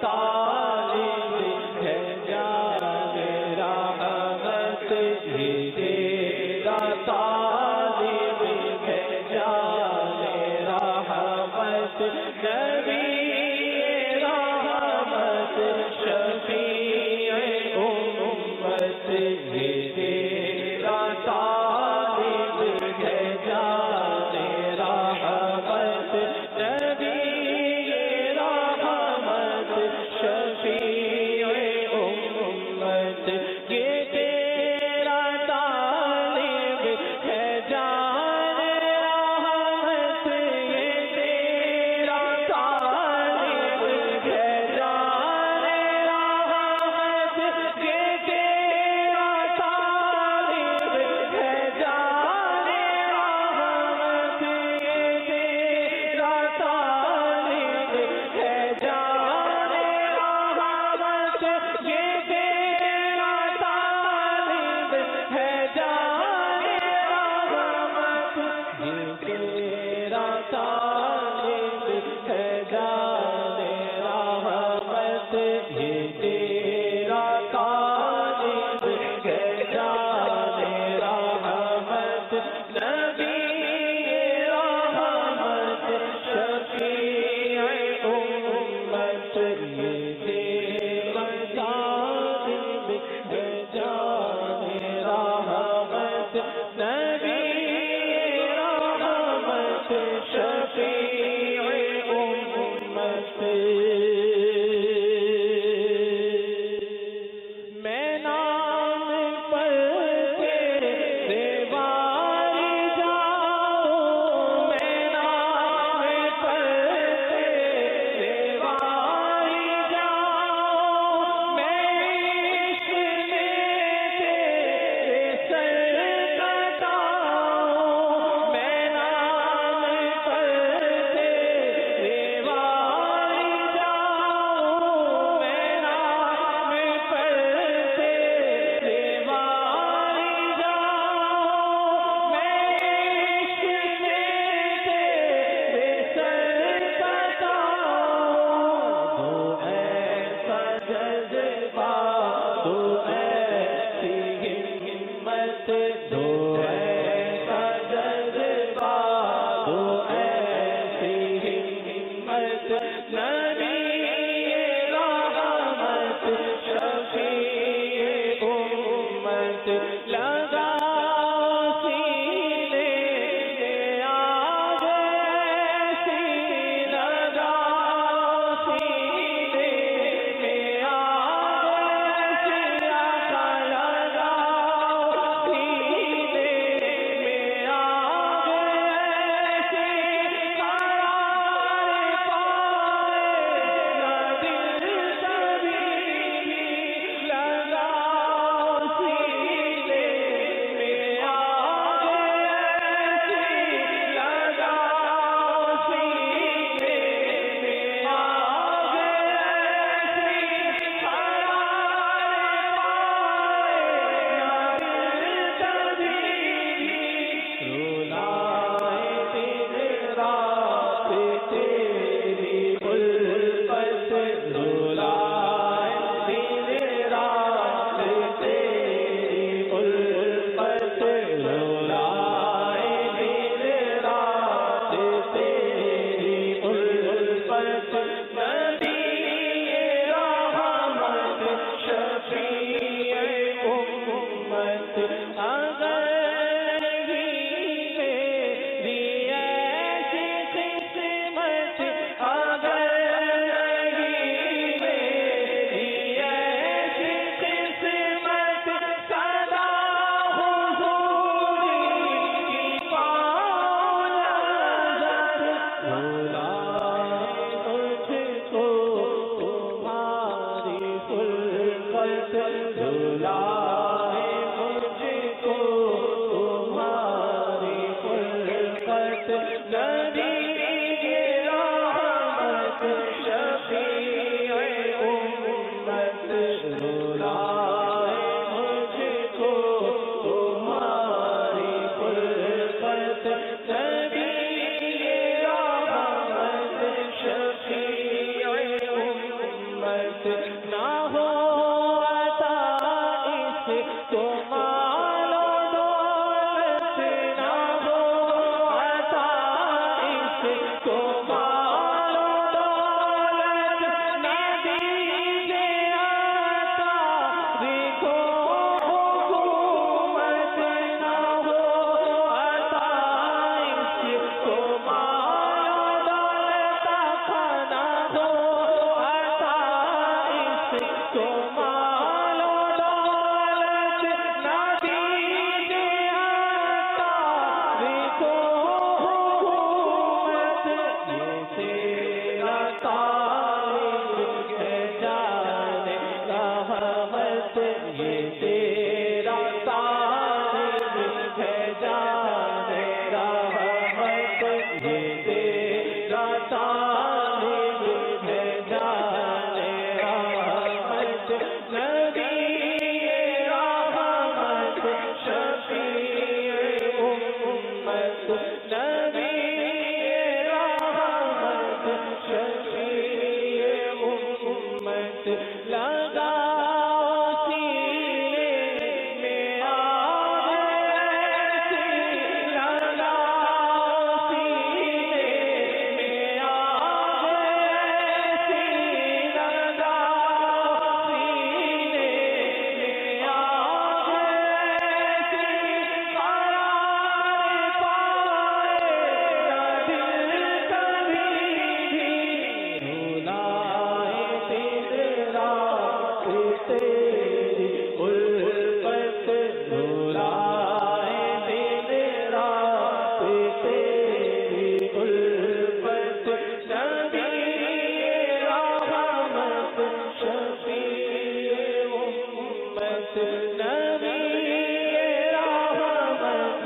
طالب ہے جان رحمت، یہ تیرا طالب ہے جان رحمت، نبی رحمت شفیع امت، یہ تیرا طالب ہے جان رحمت، نبی رحمت شفیع امت، یہ تیرا طالب ہے جان رحمت، یہ تیرا طالب ہے جان رحمت، یہ تیرا طالب ہے جان رحمت، یہ تیرا طالب ہے جان رحمت، یہ تیرا طالب ہے جان رحمت، یہ تیرا طالب ہے جان رحمت، یہ تیرا طالب ہے جان رحمت، نبی رحمت شفیع امت، یہ تیرا طالب ہے جان رحمت، نبی رحمت شفیع امت، میں نام پر تیرے واری جاؤں، میں نام پر تیرے واری جاؤں، میں عشق میں تیرے سر کٹاؤں، میں نام پر تیرے واری جاؤں، میں نام پر تیرے واری جاؤں، میں عشق میں تیرے سر کٹاؤں، تو ایسا جذبہ، تو ایسی ہمت، تو ایسا جذبہ، تو ایسی ہمت، نبی رحمت شفیع امت، لگا سینے میں آگ ایسی، لگا سینے میں آگ ایسی، آقا لگا سینے میں آگ ایسی، قرار پائے نہ دل کبھی، لگا سینے میں آگ ایسی، لگا سینے میں آگ ایسی، قرار پائے نہ دل کبھی، رولائے دن رات تیری الفت، رولائے دن رات تیری الفت، رولائے دن رات تیری الفت، نبی رحمت شفیع امت، اگر نہیں میری ایسی قسمت، اگر نہیں میری ایسی قسمت، سدا حضوری کی پاؤں لذت، بلائے مجھ کو تمہاری الفت، بلائے مجھ کو تمہاری الفت، نبی رحمت شفیع امت، بلائے مجھ کو تمہاری الفت، نبی رحمت شفیع امت، نہ ہو عطا اس کو مال و دولت، نہ ہو عطا اس کو مال و دولت، نہ دیجیے عطا کو حکومت، نہ ہو عطا اس کو مال و دولت، نہ ہو عطا اس کو مال و دولت، نہ دیجیے عطا کو حکومت، یہ تیرا طالب ہے جانے رحمت، یہ تیرا طالب ہے جانے رحمت، یہ تیرا طالب ہے جانے رحمت، نبی رحمت شفیع امت، نبی رحمت شفیع امت، لگاؤ سینے میں آگ ایسی، لگاؤ سینے میں آگ ایسی، لگاؤ سینے میں آگ ایسی، قرار پائے نہ دل کبھی بھی، رولائے دن رات تیری الفت، رولائے دن رات تیری الفت، نبی رحمت شفیع امت، نبی رحمت